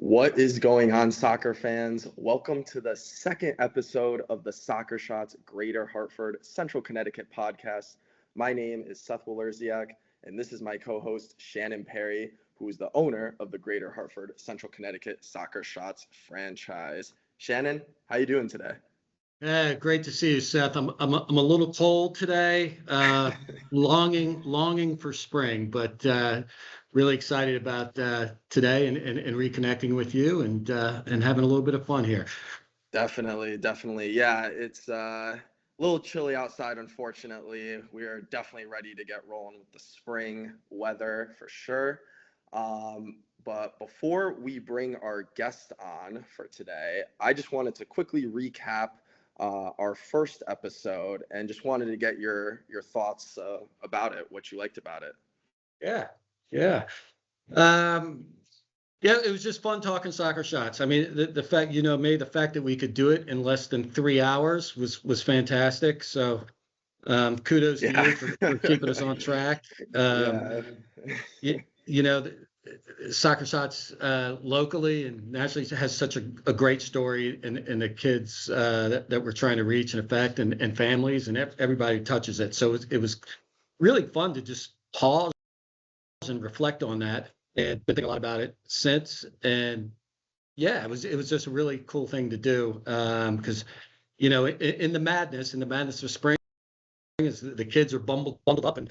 What is going on, soccer fans? Welcome to the second episode of the Soccer Shots Greater Hartford, Central Connecticut podcast. My name is Seth Walerziak, and this is my co-host, Shannon Perry, who is the owner of the Greater Hartford, Central Connecticut Soccer Shots franchise. Shannon, how you doing today? Great to see you, Seth. I'm a little cold today, longing for spring, but really excited about today and reconnecting with you and having a little bit of fun here. Definitely. Yeah, it's a little chilly outside, unfortunately. We are definitely ready to get rolling with the spring weather for sure. But before we bring our guest on for today, I just wanted to quickly recap our first episode and just wanted to get your thoughts about it, what you liked about it. Yeah. It was just fun talking soccer shots. I mean, the fact, the fact that we could do it in less than 3 hours was fantastic. So kudos to you for keeping us on track. Soccer Shots locally and nationally has such a great story in the kids that we're trying to reach and affect and families and everybody who touches it. So it was really fun to just pause and reflect on that. And been thinking a lot about it since. And yeah, it was just a really cool thing to do because, in the madness of spring, the kids are bundled up and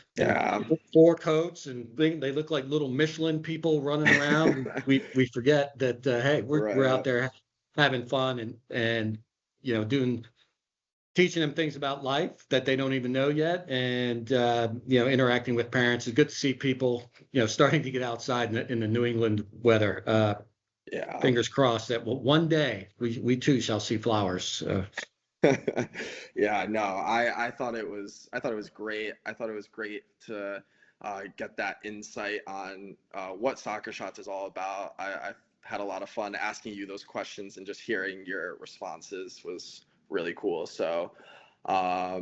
four coats and they look like little Michelin people running around. we forget that hey, we're out there having fun and teaching them things about life that they don't even know yet, and interacting with parents. It's good to see people starting to get outside in the New England weather. Fingers crossed that one day we too shall see flowers. Yeah, no, I thought it was great. I thought it was great to get that insight on what Soccer Shots is all about. I had a lot of fun asking you those questions, and just hearing your responses was really cool. So I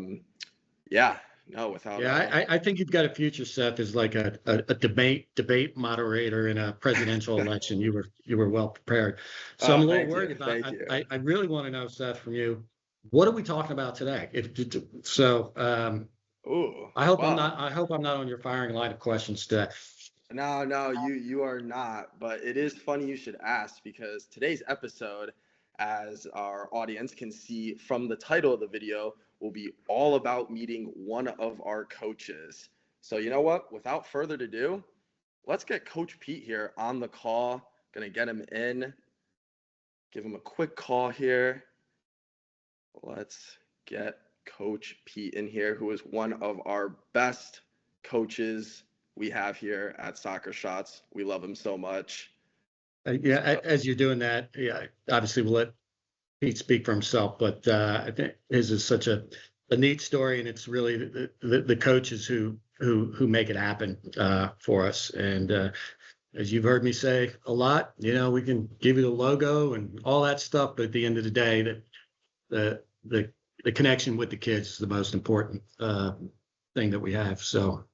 think you've got a future, Seth, as like a debate moderator in a presidential election. You were well prepared. So I'm a little worried about. I really want to know, Seth, from you, what are we talking about today? I hope I'm not on your firing line of questions today. No, you are not. But it is funny you should ask, because today's episode, as our audience can see from the title of the video, will be all about meeting one of our coaches. So you know what? Without further ado, let's get Coach Pete here on the call. Gonna get him in. Give him a quick call here. Let's get Coach Pete in here, who is one of our best coaches we have here at Soccer Shots. We love him so much. As you're doing that, obviously we'll let Pete speak for himself, but I think his is such a neat story, and it's really the coaches who make it happen for us. And as you've heard me say a lot, we can give you the logo and all that stuff, but at the end of the day, the connection with the kids is the most important thing that we have. So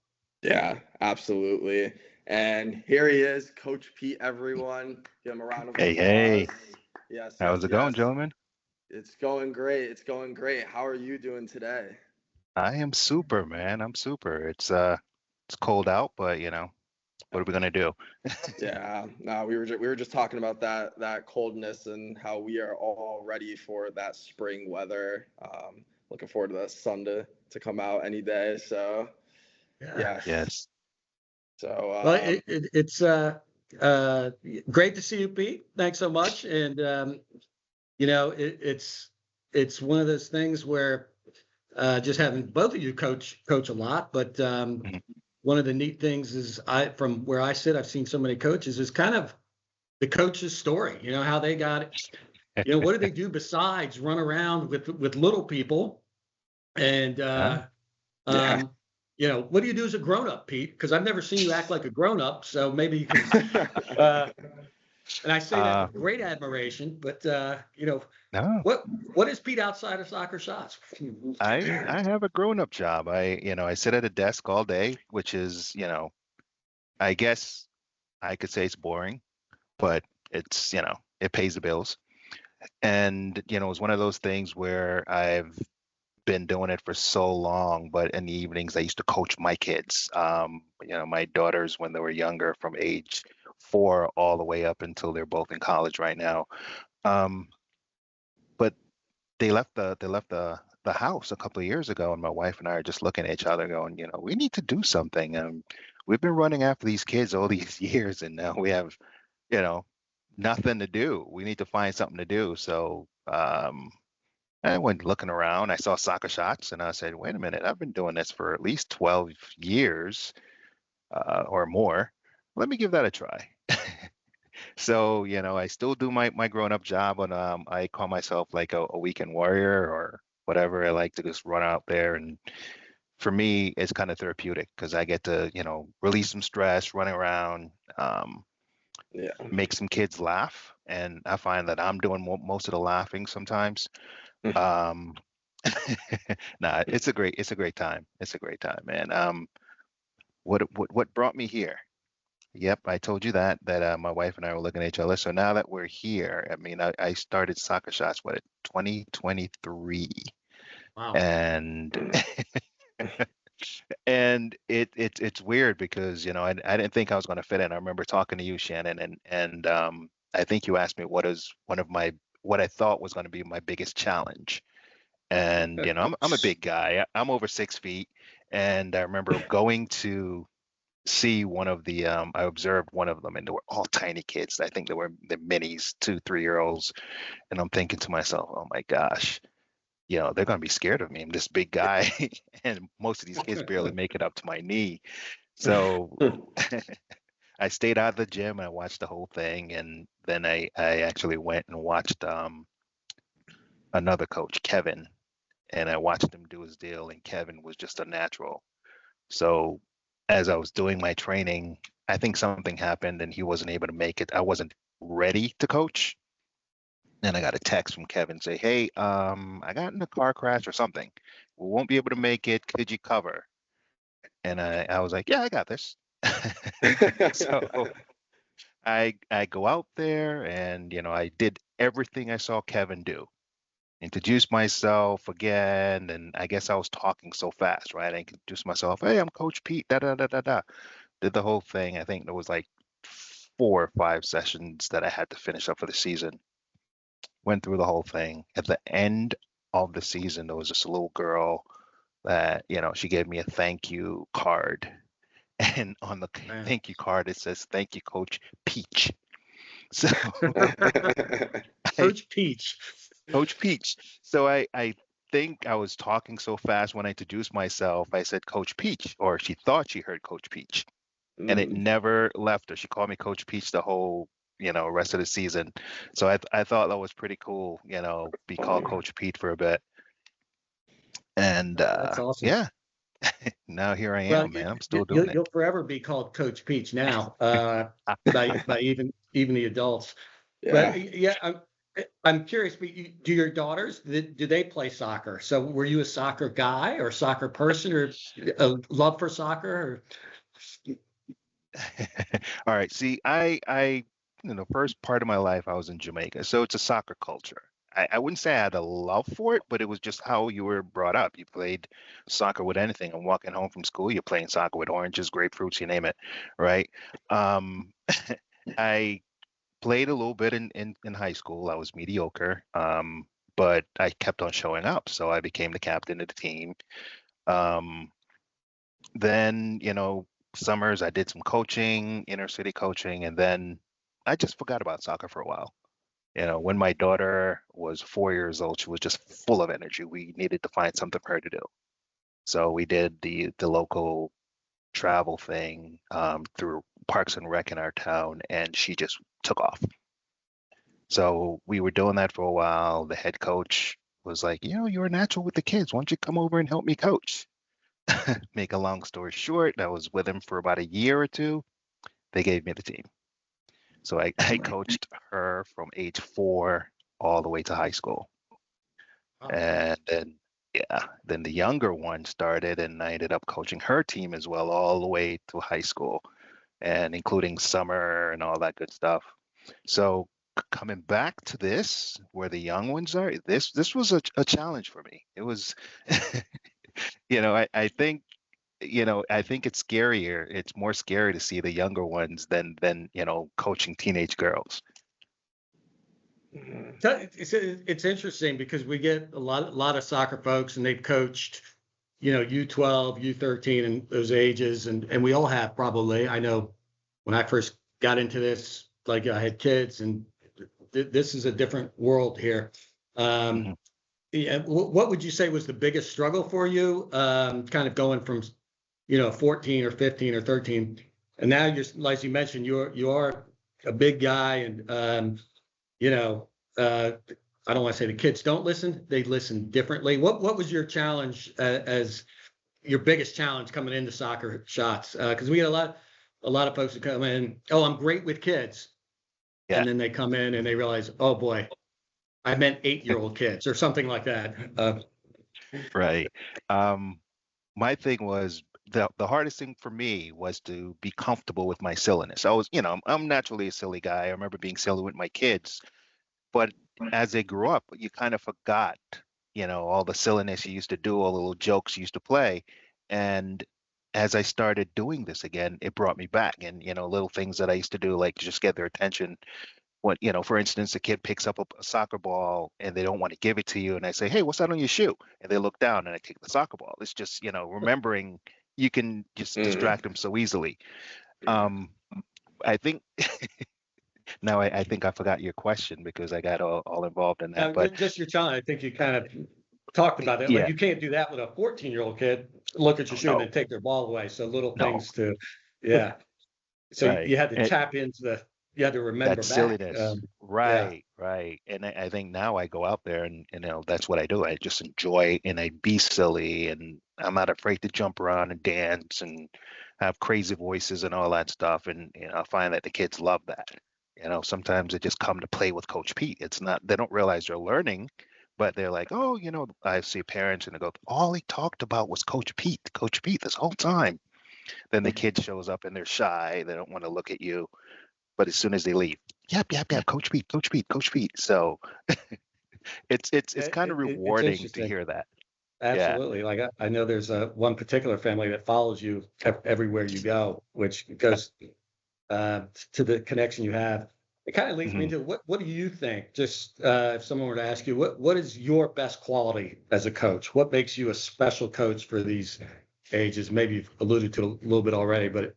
yeah, absolutely. And here he is, Coach Pete, everyone. Give him a round of applause. Hey. Yes. How's it going, gentlemen? It's going great. How are you doing today? I am super, man. I'm super. It's cold out, but what are we gonna do? Yeah. No, we were just talking about that coldness and how we are all ready for that spring weather. Looking forward to the sun to come out any day. So yeah. Yes. So it's great to see you, Pete. Thanks so much. And it's one of those things where just having both of you coach a lot, but one of the neat things is from where I sit, I've seen so many coaches, is kind of the coach's story, how they got it. What do they do besides run around with little people? And what do you do as a grown-up, Pete? Because I've never seen you act like a grown-up, so maybe you can. And I say that with great admiration, but no. What is Pete outside of Soccer Shots? I have a grown-up job. I sit at a desk all day, which is I guess I could say it's boring, but it's, it pays the bills. And, it was one of those things where I've been doing it for so long, but in the evenings I used to coach my kids. My daughters when they were younger, from age 4 all the way up until they're both in college right now. Um, but they left the house a couple of years ago, and my wife and I are just looking at each other going, we need to do something. We've been running after these kids all these years, and now we have, you know, nothing to do. We need to find something to do. So I went looking around. I saw Soccer Shots, and I said, wait a minute, I've been doing this for at least 12 years or more. Let me give that a try. So, I still do my grown-up job, and I call myself like a weekend warrior or whatever. I like to just run out there, and for me, it's kind of therapeutic because I get to, release some stress, running around, Yeah. make some kids laugh, and I find that I'm doing most of the laughing sometimes. Um, nah, it's a great time. It's a great time, man. What brought me here? Yep, I told you that my wife and I were looking at each other. So now that we're here, I mean, I started Soccer Shots, 2023, Wow. and and it's weird because I didn't think I was going to fit in. I remember talking to you, Shannon, and I think you asked me what I thought was going to be my biggest challenge. And I'm a big guy. I'm over 6 feet, and I remember going to see one of the I observed one of them, and they were all tiny kids. I think they were the minis, 2, 3 year olds, and I'm thinking to myself, oh my gosh, they're gonna be scared of me. I'm this big guy, and most of these kids barely make it up to my knee. So I stayed out of the gym. I watched the whole thing, and then I actually went and watched another coach, Kevin, and I watched him do his deal, and Kevin was just a natural. So as I was doing my training, I think something happened and he wasn't able to make it. I wasn't ready to coach. And I got a text from Kevin say, hey, I got in a car crash or something. We won't be able to make it. Could you cover? And I was like, yeah, I got this. So I go out there and I did everything I saw Kevin do. Introduced myself again, and I guess I was talking so fast, right? I introduced myself, hey, I'm Coach Pete, da da da da da. Did the whole thing. I think there was like 4 or 5 sessions that I had to finish up for the season. Went through the whole thing. At the end of the season, there was this little girl that, she gave me a thank you card. And on the Man. thank you card, it says, thank you, Coach Peach. So Coach Peach. Coach Peach. So I think I was talking so fast when I introduced myself. I said Coach Peach, or she thought she heard Coach Peach, and it never left her. She called me Coach Peach the whole rest of the season. So I thought that was pretty cool. Be called Coach Pete for a bit, and That's awesome. yeah, now here I Well, am, man. I'm still doing it. you'll forever be called Coach Peach now, by even the adults. Yeah. But yeah, I'm curious. But do your daughters do they play soccer? So were you a soccer guy or soccer person or a love for soccer? All right. See, I the first part of my life I was in Jamaica, so it's a soccer culture. I wouldn't say I had a love for it, but it was just how you were brought up. You played soccer with anything. I'm walking home from school, you're playing soccer with oranges, grapefruits, you name it, right? Um, I played a little bit in high school. I was mediocre, but I kept on showing up, so I became the captain of the team. Um, then, summers I did some coaching, inner city coaching, and then I just forgot about soccer for a while. When my daughter was 4 years old, she was just full of energy. We needed to find something for her to do. So we did the local travel thing through Parks and Rec in our town, and she just took off. So we were doing that for a while. The head coach was like, you're a natural with the kids. Why don't you come over and help me coach? Make a long story short, I was with him for about a year or two. They gave me the team. So I coached her from age 4 all the way to high school. Oh. And then the younger one started, and I ended up coaching her team as well, all the way to high school, and including summer and all that good stuff. So coming back to this, where the young ones are, this was a challenge for me. It was, I think, I think it's scarier. It's more scary to see the younger ones than coaching teenage girls. Mhm. It's interesting because we get a lot of soccer folks, and they've coached, U12, U13, and those ages, and we all have probably. I know when I first got into this, like I had kids, and this is a different world here. Mhm. Yeah, what would you say was the biggest struggle for you? Kind of going from, 14 or 15 or 13, and now you're, like you mentioned, you are a big guy, and you know, I don't want to say the kids don't listen; they listen differently. What was your challenge as your biggest challenge coming into Soccer Shots? Because we get a lot of folks who come in, oh, I'm great with kids, Yeah. and then they come in and they realize, oh boy, I meant 8-year-old kids or something like that. Right. Um, my thing was the hardest thing for me was to be comfortable with my silliness. I was, I'm naturally a silly guy. I remember being silly with my kids, but as they grew up, you kind of forgot, all the silliness you used to do, all the little jokes you used to play. And as I started doing this again, it brought me back. And, little things that I used to do, like just get their attention. When, for instance, a kid picks up a soccer ball and they don't want to give it to you. And I say, hey, what's that on your shoe? And they look down and I take the soccer ball. It's just, remembering you can just Mm. distract them so easily. Um, I think now I think I forgot your question because I got all involved in that. But Just your challenge. I think you kind of talked about it. Like yeah, you can't do that with a 14-year-old kid. Look at your shoe and no, then take their ball away. So little no, things to, yeah. So right. you had to tap into you had to That remember back. silliness. Yeah. Right, right. And I think now I go out there and that's what I do. I just enjoy and I be silly and I'm not afraid to jump around and dance and have crazy voices and all that stuff. And I find that the kids love that. Sometimes they just come to play with Coach Pete. It's not, they don't realize they're learning, but they're like, oh, I see parents and they go, all he talked about was Coach Pete this whole time. Then the kid shows up and they're shy. They don't want to look at you. But as soon as they leave, yep, yep, yep, Coach Pete, Coach Pete, Coach Pete. So it's kind of It's rewarding to interesting. hear that. Yeah. Absolutely. Like I know there's one particular family that follows you everywhere you go, which goes to the connection you have. It kind of leads me Hmm. into what do you think? Just if someone were to ask you, what is your best quality as a coach? What makes you a special coach for these ages? Maybe you've alluded to a little bit already, but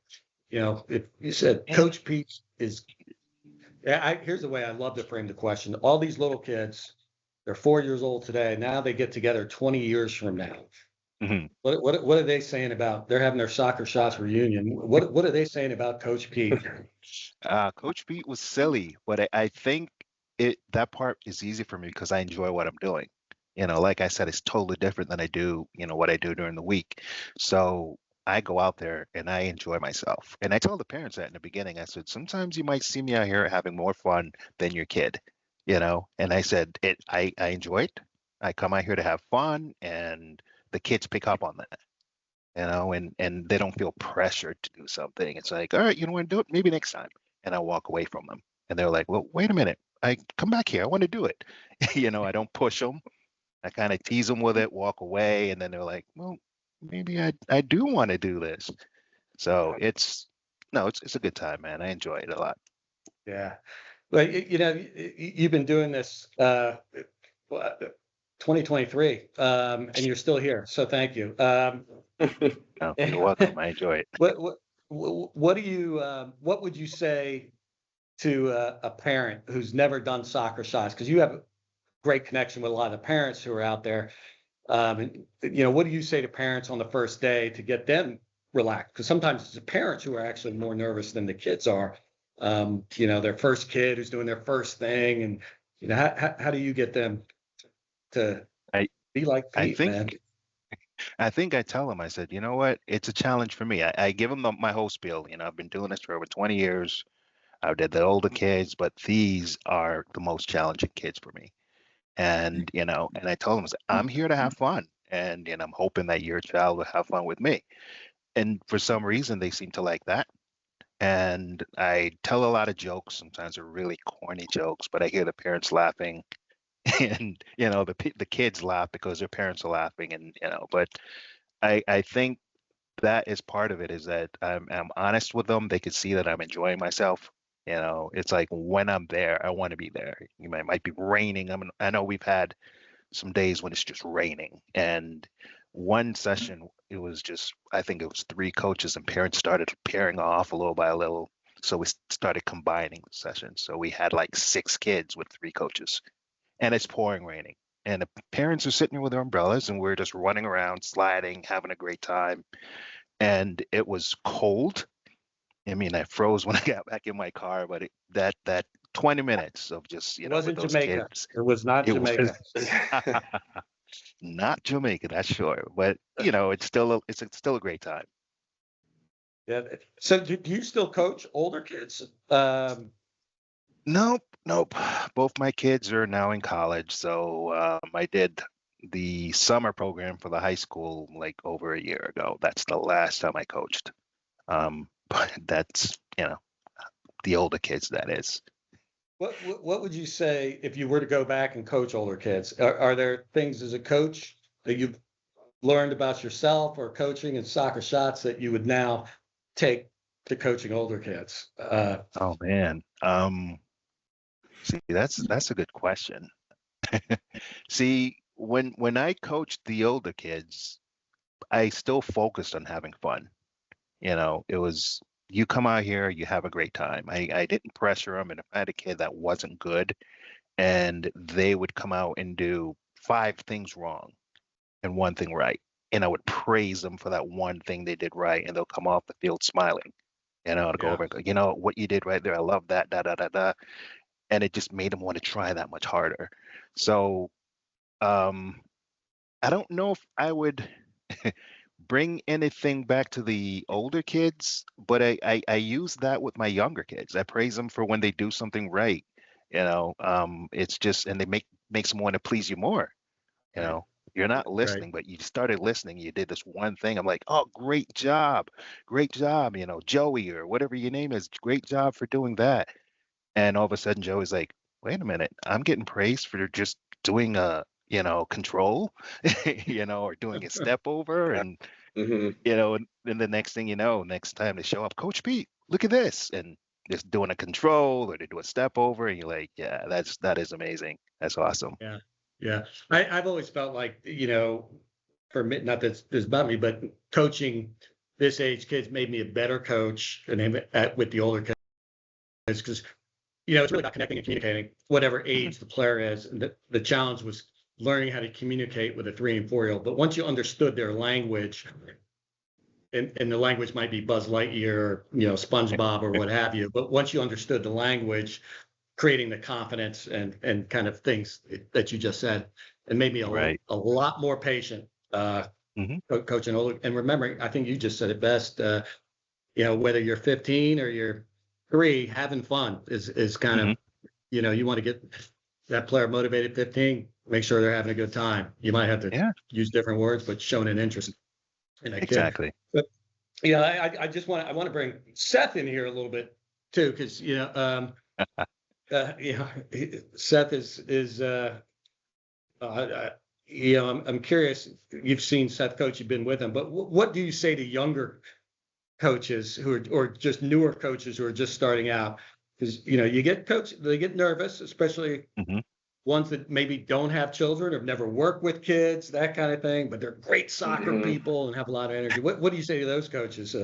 if you said Coach Pete is, yeah, here's the way I love to frame the question. All these little kids, they're 4 years old today. Now they get together 20 years from now. Hmm. What are they saying about? They're having their Soccer Shots reunion. What are they saying about Coach Pete? Coach Pete was silly, but I think that part is easy for me because I enjoy what I'm doing. Like I said, it's totally different than I do, what I do during the week. So I go out there and I enjoy myself. And I tell the parents that in the beginning. I said, sometimes you might see me out here having more fun than your kid, And I said, I enjoy it. I come out here to have fun, and the kids pick up on that. And they don't feel pressured to do something. It's like, all right, you don't want to do it, maybe next time. And I walk away from them. And they're like, well, wait a minute. I come back here. I want to do it. I don't push them. I kind of tease them with it, walk away, and then they're like, well, maybe I do want to do this. So it's a good time, man. I enjoy it a lot. Yeah. Well, you've been doing this 2023, and you're still here. So thank you. Oh, you're welcome. I enjoy it. What do you what would you say to a parent who's never done Soccer Shots? Because you have a great connection with a lot of the parents who are out there. And, what do you say to parents on the first day to get them relaxed? Because sometimes it's the parents who are actually more nervous than the kids are. Their first kid who's doing their first thing, and how do you get them to I be like I Pete, man? think I think I tell them, I said, you know what? It's a challenge for me. I give them my whole spiel. I've been doing this for over 20 years. I did the older kids, but these are the most challenging kids for me. And I told them, I said, I'm here to have fun. And I'm hoping that your child will have fun with me. And for some reason, they seem to like that. and I tell a lot of jokes. Sometimes they're really corny jokes, but I hear the parents laughing, and the kids laugh because their parents are laughing, and But I think that is part of it, is that I'm honest with them. They can see that I'm enjoying myself. It's like when I'm there, I want to be there. It might be raining. I know we've had some days when it's just raining. And one session, it was just, I think it was three coaches and parents started pairing off a little by a little. So we started combining the sessions. So we had like 6 kids with 3 coaches, and it's pouring raining. And the parents are sitting with their umbrellas, and we're just running around, sliding, having a great time. And it was cold. I mean, I froze when I got back in my car, but that 20 minutes of just, It with wasn't those Jamaica. kids, It was not it was Jamaica. not Jamaica, that's sure. But it's still a great time. Yeah. So do you still coach older kids? Nope, nope. Both my kids are now in college, so I did the summer program for the high school like over a year ago. That's the last time I coached. But that's the older kids, that is. What would you say if you were to go back and coach older kids? Are there things as a coach that you've learned about yourself or coaching and Soccer Shots that you would now take to coaching older kids? Oh man. See, that's a good question. See, when I coached the older kids, I still focused on having fun. It was, you come out here, you have a great time. I didn't pressure them, and if I had a kid that wasn't good, and they would come out and do 5 things wrong and 1 thing right, and I would praise them for that one thing they did right, and they'll come off the field smiling. To go Yeah. over and go, what you did right there, I love that, da da da da, and it just made them want to try that much harder. So, um, I don't know if I would bring anything back to the older kids, but I use that with my younger kids. I praise them for when they do something right. It's just, and they makes them want to please you more. You Right. know, you're not Right. listening, but you started listening. You did this one thing. I'm like, oh, great job. Joey or whatever your name is, great job for doing that. And all of a sudden, Joey's like, wait a minute, I'm getting praised for just doing a control, or doing a step over, Yeah. and Hmm. and then the next thing you know, next time they show up, Coach Pete, look at this, and just doing a control or they do a step over, and you're like, yeah, that is amazing. That's awesome. Yeah. Yeah. I've always felt like, for me, not that it's about me, but coaching this age kids made me a better coach with the older kids because, it's really about connecting and communicating, whatever age the player is. And the challenge was learning how to communicate with a 3 and 4 year old. But once you understood their language, and the language might be Buzz Lightyear, or, SpongeBob or what have you, but once you understood the language, creating the confidence and kind of things that you just said, and made me Right. a lot more patient, Hmm. coaching older and remembering. I think you just said it best. Whether you're 15 or you're 3, having fun is kind Hmm. of, you want to get that player motivated. 15, make sure they're having a good time. You might have to Yeah, use different words, but showing an interest in that kid. exactly. But I want to bring Seth in here a little bit too, because Seth is I'm curious. You've seen Seth coach, you've been with him, but what do you say to younger coaches who are, or just newer coaches who are just starting out? Because you get they get nervous, especially Hmm. ones that maybe don't have children, have never worked with kids, that kind of thing, but they're great soccer Hmm. people and have a lot of energy. What do you say to those coaches?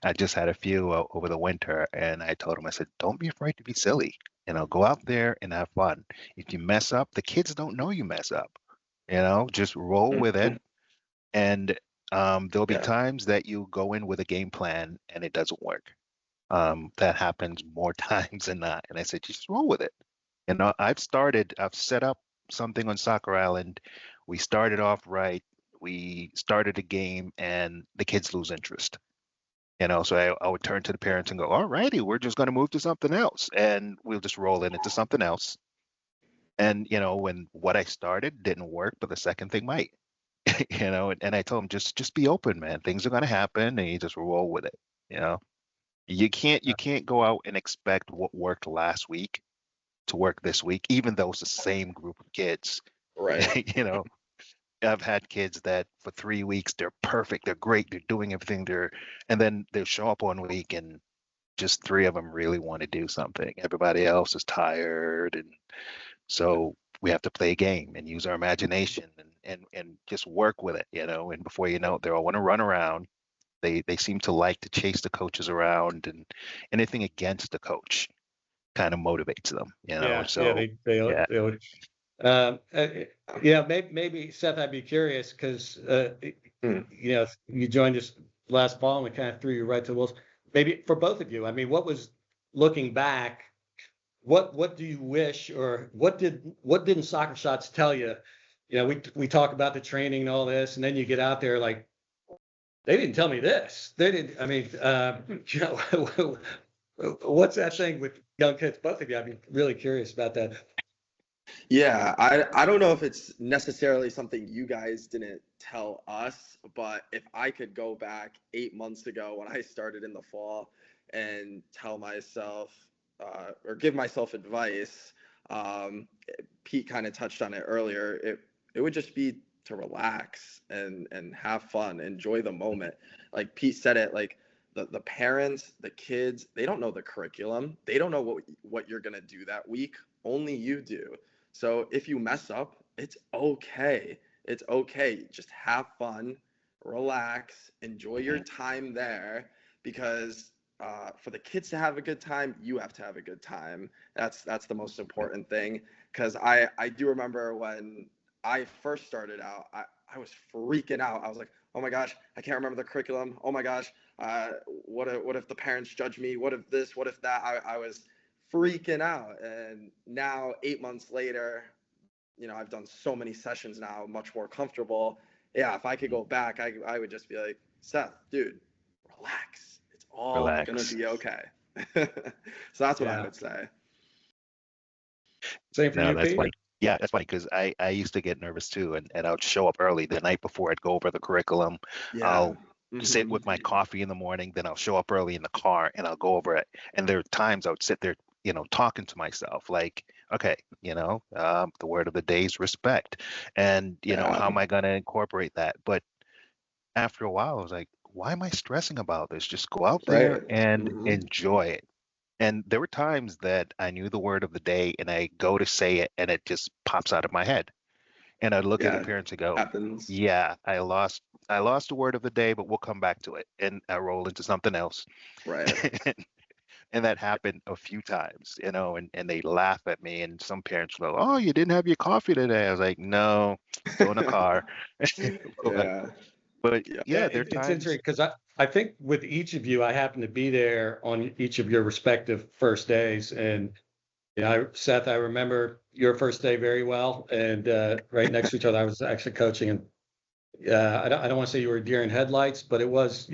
I just had a few over the winter, and I told them, I said, don't be afraid to be silly. Go out there and have fun. If you mess up, the kids don't know you mess up. Just roll with it. And there'll be Yeah. times that you go in with a game plan and it doesn't work. That happens more times than not. And I said, just roll with it. I've set up something on Soccer Island. We started off right. We started a game and the kids lose interest. So I would turn to the parents and go, all righty, we're just going to move to something else. And we'll just roll into something else. And, when what I started didn't work, but the second thing might. And I told him, just be open, man. Things are going to happen, and you just roll with it. You can't go out and expect what worked last week to work this week, even though it's the same group of kids. Right. You know, I've had kids that for 3 weeks they're perfect, they're great, they're doing everything, and then they'll show up one week and just three of them really want to do something. Everybody else is tired, and so we have to play a game and use our imagination and just work with it, And before you know it, they all want to run around. They seem to like to chase the coaches around, and anything against the coach kind of motivates them. Yeah, So yeah. they would. Um, uh, yeah, maybe Seth, I'd be curious because Mm. you joined us last fall and we kind of threw you right to the wolves. Maybe for both of you, I mean, what was looking back? What do you wish, or what didn't Soccer Shots tell you? We talk about the training and all this, and then you get out there like they didn't tell me this. They didn't. I mean, what's that thing with young kids? Both of you, I'd be really curious about that. Yeah, I don't know if it's necessarily something you guys didn't tell us, but if I could go back 8 months ago when I started in the fall and tell myself or give myself advice, um, Pete kind of touched on it earlier. It would just be to relax and have fun, enjoy the moment. Like Pete said it, like the parents, the kids, they don't know the curriculum. They don't know what you're gonna do that week. Only you do. So if you mess up, it's okay. It's okay. Just have fun, relax, enjoy your Mhm. time there, because for the kids to have a good time, you have to have a good time. That's the most important thing. Because I do remember when I first started out, I was freaking out. I was like, oh my gosh, I can't remember the curriculum. Oh my gosh, what if the parents judge me? What if this? What if that? I was freaking out. And now 8 months later, I've done so many sessions now, much more comfortable. Yeah, if I could go back, I would just be like, Seth, dude, relax. It's all gonna Relax. be okay. So that's what I Yeah. would say. Same for No, you, that's Pete? funny. Yeah, that's funny because I used to get nervous too, and I would show up early the night before. I'd go over the curriculum. Yeah. I'll sit Hmm. with my coffee in the morning, then I'll show up early in the car and I'll go over it. And there are times I would sit there, talking to myself, like, okay, the word of the day is respect, and Yeah. how am I going to incorporate that? But after a while, I was like, why am I stressing about this? Just go out there Right. and Hmm. enjoy it. And there were times that I knew the word of the day and I go to say it and it just pops out of my head. And I'd look at the Yeah. parents and go, Happens. yeah, I lost the word of the day, but we'll come back to it. And I roll into something else. Right. And that happened a few times, and they laugh at me. And some parents go, oh, you didn't have your coffee today. I was like, no, still in the car. but, Yeah. but Yeah. Yeah, yeah, there are it's interesting times. because I think with each of you, I happen to be there on each of your respective first days. And Seth, I remember your first day very well. And right next to each other, I was actually coaching. And I don't want to say you were a deer in headlights, but it was,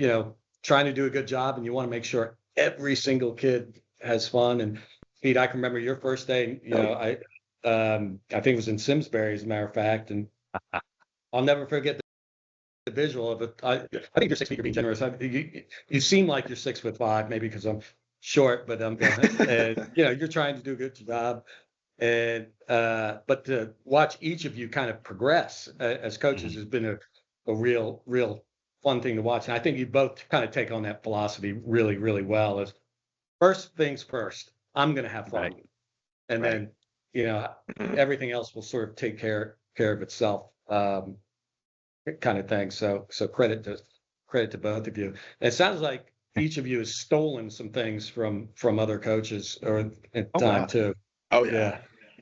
trying to do a good job. And you want to make sure every single kid has fun. And Pete, I can remember your first day. I think it was in Simsbury, as a matter of fact. And I'll never forget the visual of it. I think you're 6 feet. You're being generous. You seem like you're 6'5", maybe because I'm short, but I'm going. And you're trying to do a good job. And but to watch each of you kind of progress as coaches Mhm. has been a real fun thing to watch. And I think you both kind of take on that philosophy really, really well. As first things first, I'm going to have Right, fun, and right. then you know Mhm. everything else will sort of take care of itself. Kind of thing. So credit to both of you. It sounds like each of you has stolen some things from other coaches or at Oh, time wow. too. Oh yeah. Yeah.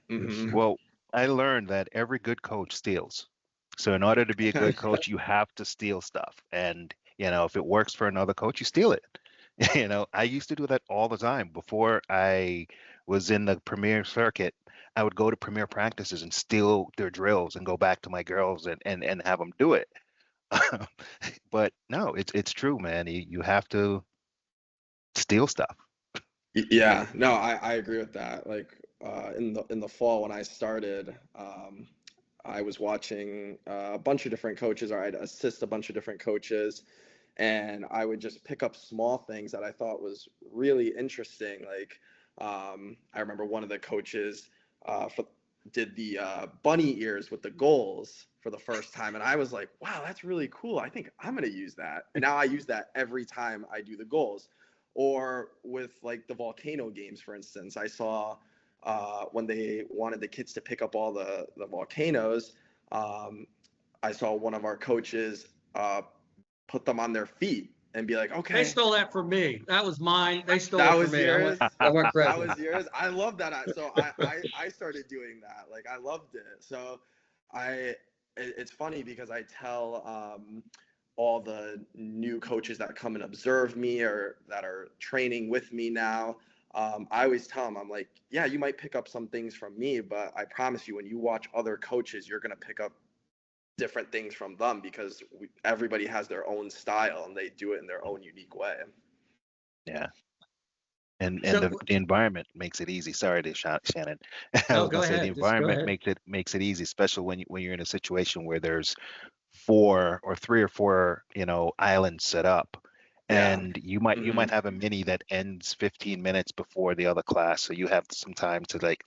Hmm. Well, I learned that every good coach steals. So in order to be a good coach, you have to steal stuff. And, if it works for another coach, you steal it. I used to do that all the time. Before I was in the premier circuit, I would go to premier practices and steal their drills and go back to my girls and have them do it. But no, it's true, man. You have to steal stuff. Yeah, no, I agree with that. Like in the fall when I started, I was watching a bunch of different coaches, or I'd assist a bunch of different coaches, and I would just pick up small things that I thought was really interesting. Like I remember one of the coaches did the bunny ears with the goals for the first time, and I was like, wow, that's really cool. I think I'm going to use that. And now I use that every time I do the goals. Or with like the volcano games, for instance, I saw when they wanted the kids to pick up all the volcanoes, I saw one of our coaches put them on their feet and be like, They okay, stole that from me. That was mine. They stole that it from was me. yours. I want That credit. was yours. I love that. So I started doing that. Like I loved it. So it's funny because I tell all the new coaches that come and observe me or that are training with me now. I always tell them, I'm like, yeah, you might pick up some things from me, but I promise you, when you watch other coaches, you're going to pick up different things from them because everybody has their own style and they do it in their own unique way. Yeah. And So- the environment makes it easy. Sorry to Shannon. I No, was go gonna say the ahead. Just go environment ahead. makes it easy, especially when you're in a situation where there's 3 or 4, islands set up, Yeah. and you might have a mini that ends 15 minutes before the other class, so you have some time to like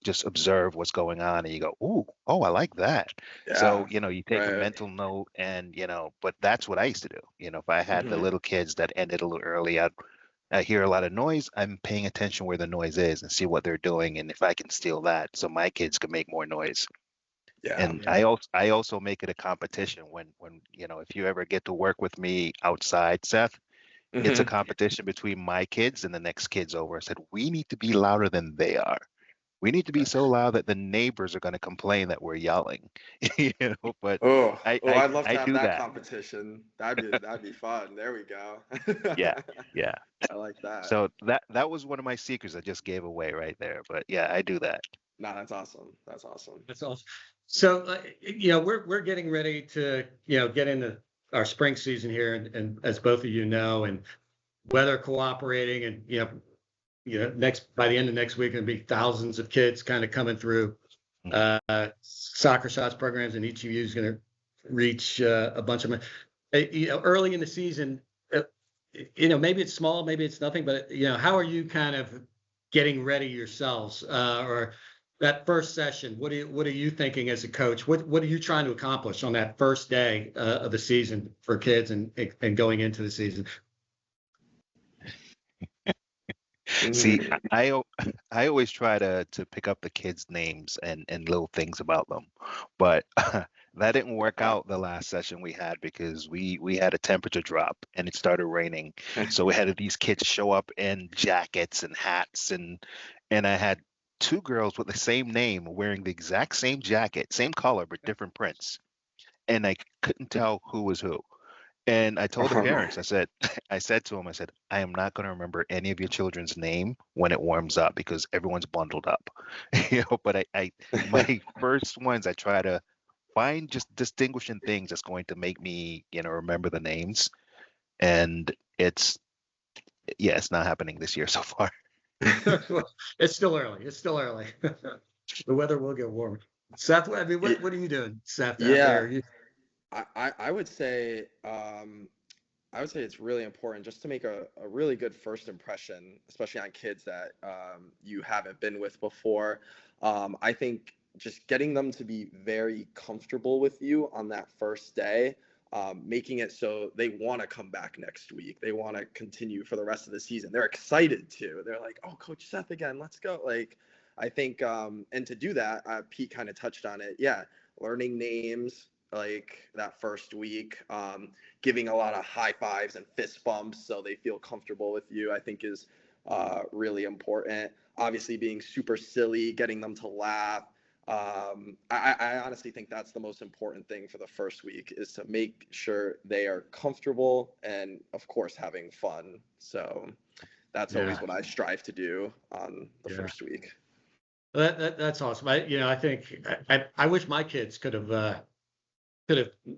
just observe what's going on, and you go, ooh, oh, I like that. So Yeah. you take a Right. mental note, and but that's what I used to do. If I had the little kids that ended a little early, I hear a lot of noise. I'm paying attention where the noise is and see what they're doing, and if I can steal that, so my kids can make more noise. Yeah. And Yeah. I also make it a competition when if you ever get to work with me outside, Seth, it's a competition between my kids and the next kids over. I said, we need to be louder than they are. We need to be so loud that the neighbors are going to complain that we're yelling. But Oh, I, oh, I I'd love I to have do that that. competition. That'd be fun. There we go. Yeah, yeah. I like that. So that was one of my secrets I just gave away right there. But yeah, I do that. No, that's awesome. That's awesome. That's awesome. So, we're getting ready to, get into our spring season here, and as both of you know, and weather cooperating, and by the end of next week, there'll be thousands of kids kind of coming through Soccer Shots programs, and each of you is going to reach a bunch of them. Early in the season, maybe it's small, maybe it's nothing, but how are you kind of getting ready yourselves, or that first session? What are you thinking as a coach? What are you trying to accomplish on that first day of the season for kids and going into the season? See, I always try to pick up the kids' names and little things about them, but that didn't work out the last session we had because we had a temperature drop and it started raining, so we had these kids show up in jackets and hats, and I had 2 girls with the same name wearing the exact same jacket, same color but different prints, and I couldn't tell who was who. And I told the parents, I said to them, I said, I am not going to remember any of your children's name when it warms up because everyone's bundled up. But my first ones, I try to find just distinguishing things that's going to make me, remember the names. And it's not happening this year so far. It's still early. The weather will get warmer. Seth, I mean, what are you doing, Seth? Yeah. Out there? I would say it's really important just to make a really good first impression, especially on kids that you haven't been with before. I think just getting them to be very comfortable with you on that first day, making it so they want to come back next week. They want to continue for the rest of the season. They're excited to. They're like, oh, Coach Seth again, let's go. Like, I think, and to do that, Pete kind of touched on it. Yeah, learning names like that first week, giving a lot of high fives and fist bumps so they feel comfortable with you, I think is really important. Obviously being super silly, getting them to laugh. I honestly think that's the most important thing for the first week, is to make sure they are comfortable and of course having fun. So that's always what I strive to do on the first week. That's awesome. I think I wish my kids could have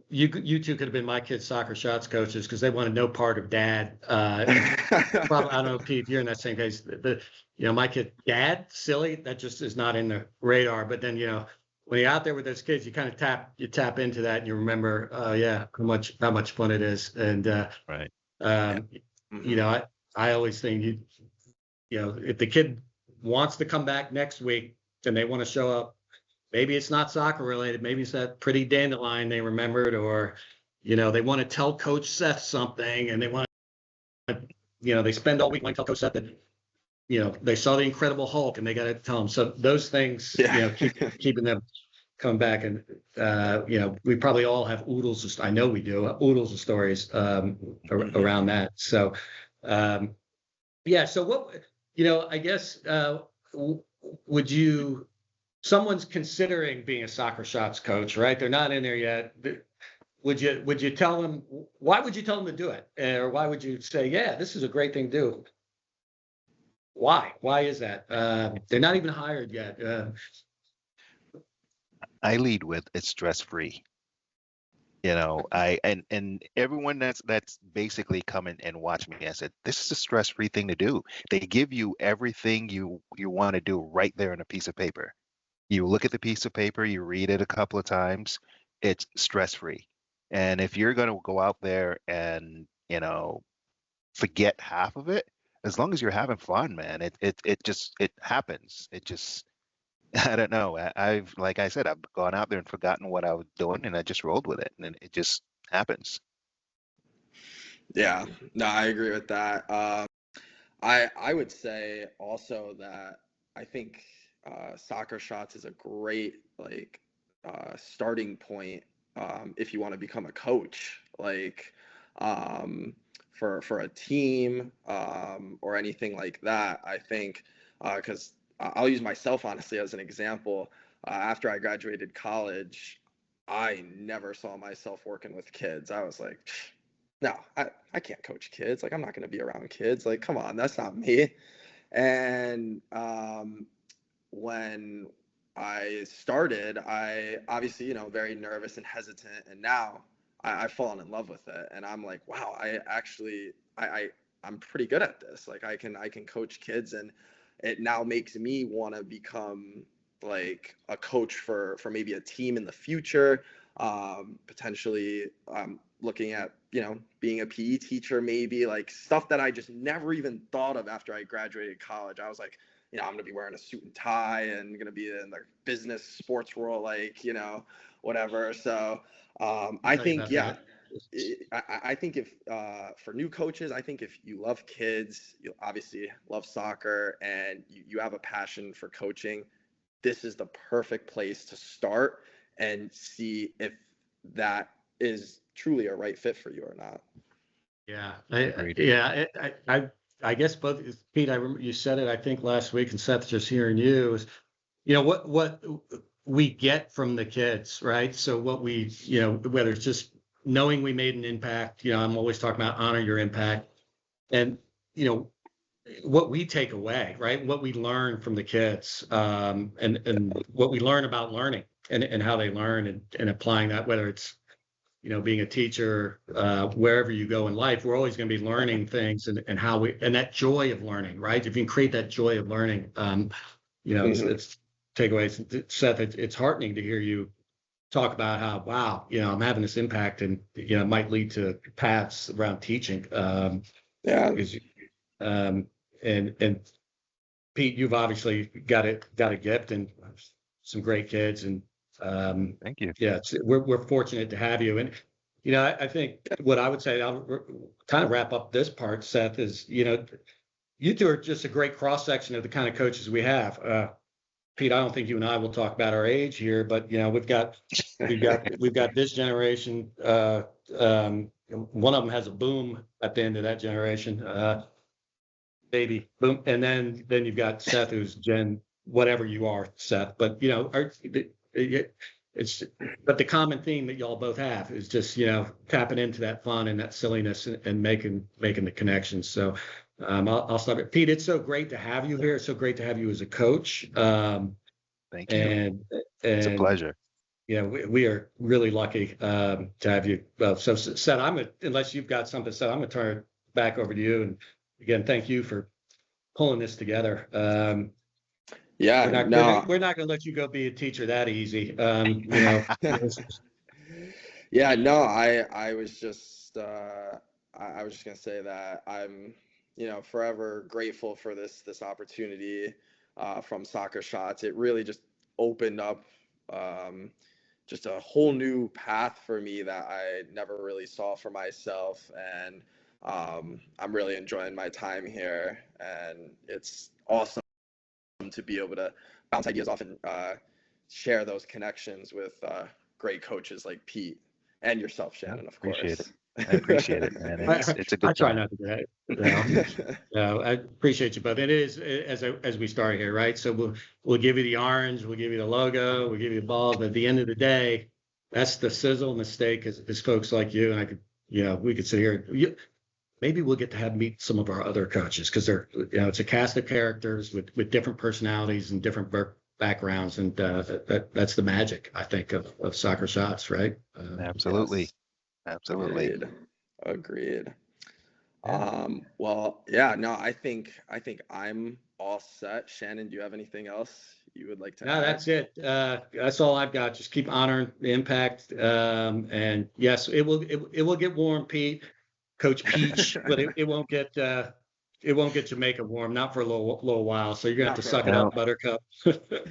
you two could have been my kids' soccer shots coaches, because they wanted no part of Dad. Probably, I don't know, Pete, if you're in that same case. My kid, Dad, silly, that just is not in the radar. But then when you're out there with those kids, you kind of tap into that, and you remember, yeah, how much fun it is. And Right. you know, I always think you know, if the kid wants to come back next week and they want to show up, maybe it's not soccer related, maybe it's that pretty dandelion they remembered, or you know, they want to tell Coach Seth something, and they want to, you know, they spend all week wanting to tell Coach Seth that, you know, they saw the Incredible Hulk and they got to tell them. So those things, you know, keeping them coming back. And, you know, we probably all have oodles. I know we do oodles of stories around that. So, yeah. So what, you know, I guess, would you, someone's considering being a Soccer Shots coach, right? They're not in there yet. Would you tell them, why would you tell them to do it? Or why would you say, yeah, this is a great thing to do? Why is that? They're not even hired yet. I lead with it's stress-free. You know, and everyone that's basically come in and watch me, I said, this is a stress-free thing to do. They give you everything you want to do right there on a piece of paper. You look at the piece of paper, you read it a couple of times, it's stress-free. And if you're going to go out there and, you know, forget half of it, as long as you're having fun, man, it just happens. It just I don't know. I've like I said, I've gone out there and forgotten what I was doing, and I just rolled with it, and it just happens. Yeah, no, I agree with that. I would say also that I think Soccer Shots is a great like starting point if you want to become a coach, like for a team or anything like that. I think because I'll use myself honestly as an example. After I graduated college, I never saw myself working with kids. I was like, no, I can't coach kids. Like, I'm not going to be around kids. Like, come on, that's not me. And when I started, I obviously, you know, very nervous and hesitant. And now I've fallen in love with it. And I'm like, wow, I actually, I'm pretty good at this. Like, I can coach kids, and it now makes me want to become like a coach for maybe a team in the future. Potentially looking at, you know, being a PE teacher, maybe like stuff that I just never even thought of after I graduated college. I was like, you know, I'm going to be wearing a suit and tie and going to be in the business sports world, like, you know, whatever. So I think, yeah, I think if for new coaches, I think if you love kids, you obviously love soccer, and you have a passion for coaching, this is the perfect place to start and see if that is truly a right fit for you or not. Yeah, I guess both, Pete, I remember you said it, I think last week, and Seth, just hearing you is, you know, what we get from the kids, right? So what we, you know, whether it's just knowing we made an impact, you know, I'm always talking about honor your impact, and, you know, what we take away, right? What we learn from the kids, and what we learn about learning and how they learn, and applying that, whether it's, you know, being a teacher, wherever you go in life, we're always going to be learning things, and how we, and that joy of learning, right? If you can create that joy of learning, you know, it's takeaways. Seth, it's heartening to hear you talk about how, wow, you know, I'm having this impact, and, you know, it might lead to paths around teaching. Yeah. Because, and Pete, you've obviously got a gift and some great kids, and Thank you. yeah, we're fortunate to have you. And, you know, I think what I would say, I'll kind of wrap up this part, Seth, is, you know, you two are just a great cross section of the kind of coaches we have. Pete, I don't think you and I will talk about our age here, but, you know, we've got this generation. One of them has a boom at the end of that generation. Baby boom, and then you've got Seth, who's Gen whatever you are, Seth. But, you know, it's but the common theme that y'all both have is just, you know, tapping into that fun and that silliness, and making the connections. So I'll stop it. Pete, it's so great to have you here. It's so great to have you as a coach. Thank you. And it's a pleasure. Yeah, we are really lucky to have you. Well, so Seth, unless you've got something, Seth, I'm going to turn it back over to you. And again, thank you for pulling this together. Yeah, no. We're not going to let you go be a teacher that easy. Yeah, no, I was just I was just gonna say that I'm, forever grateful for this opportunity from Soccer Shots. It really just opened up um, just a whole new path for me that I never really saw for myself, and I'm really enjoying my time here, and it's awesome to be able to bounce ideas off and share those connections with great coaches like Pete and yourself, I Shannon, of appreciate it. course. I appreciate it, man. It's a I good try time. not to do that. No, I appreciate you both. It is as we start here, right? So we'll give you the orange, we'll give you the logo, we'll give you the balls, but at the end of the day, that's the sizzle and the steak is folks like you and I could, we could sit here. Maybe we'll get to meet some of our other coaches because they're, it's a cast of characters with different personalities and different backgrounds, and that's the magic, I think, of Soccer Shots, right? Absolutely. Yes, Absolutely. agreed. Yeah. Well, yeah, no, I think I'm all set. Shannon, do you have anything else you would like to No, add? that's it. That's all I've got. Just keep honoring the impact. And yes, it will get warm, Pete, Coach Peach, but it won't get Jamaica warm, not for a little while. So you're gonna have Not to for a suck it up, No, while. Buttercup.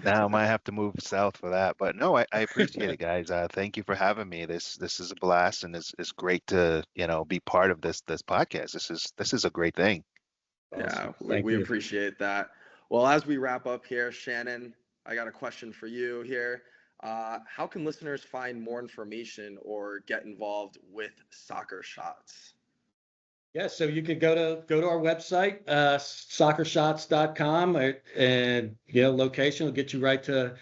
now I might have to move south for that. But no, I appreciate it, guys. Thank you for having me. This is a blast, and it's great to be part of this podcast. This is a great thing. Yeah, Awesome. we, Thank we you. appreciate that. Well, as we wrap up here, Shannon, I got a question for you here. How can listeners find more information or get involved with Soccer Shots? Yeah, so you could go to our website, soccershots.com, and location will get you right to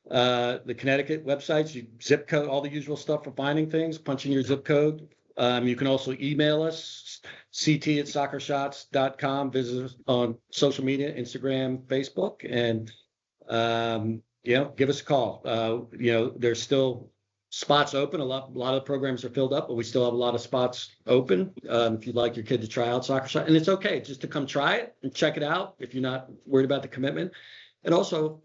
the Connecticut websites. You zip code, all the usual stuff for finding things, punch in your zip code. You can also email us, ct@soccershots.com. Visit us on social media, Instagram, Facebook, and give us a call. There's still spots open. A lot of programs are filled up, but we still have a lot of spots open. If you'd like your kid to try out Soccer Shot, and it's okay just to come try it and check it out if you're not worried about the commitment. And also,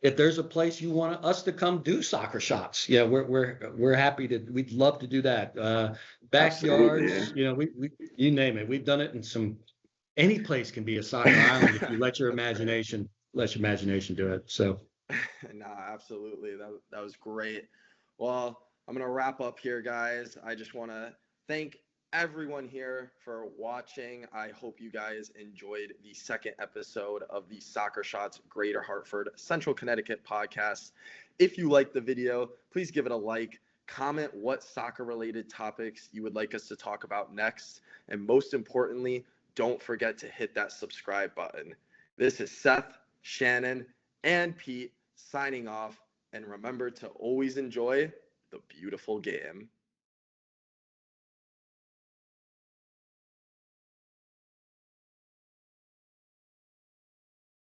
if there's a place you want us to come do Soccer Shots, yeah, we're happy to. We'd love to do that. Absolutely. Backyards, we you name it. We've done it in any place can be a soccer island if you let your imagination do it. So. No, absolutely. That was great. Well, I'm gonna wrap up here, guys. I just want to thank everyone here for watching. I hope you guys enjoyed the second episode of the Soccer Shots Greater Hartford Central Connecticut podcast. If you liked the video, please give it a like. Comment what soccer related topics you would like us to talk about next. And most importantly, don't forget to hit that subscribe button. This is Seth, Shannon, and Pete signing off, and remember to always enjoy the beautiful game.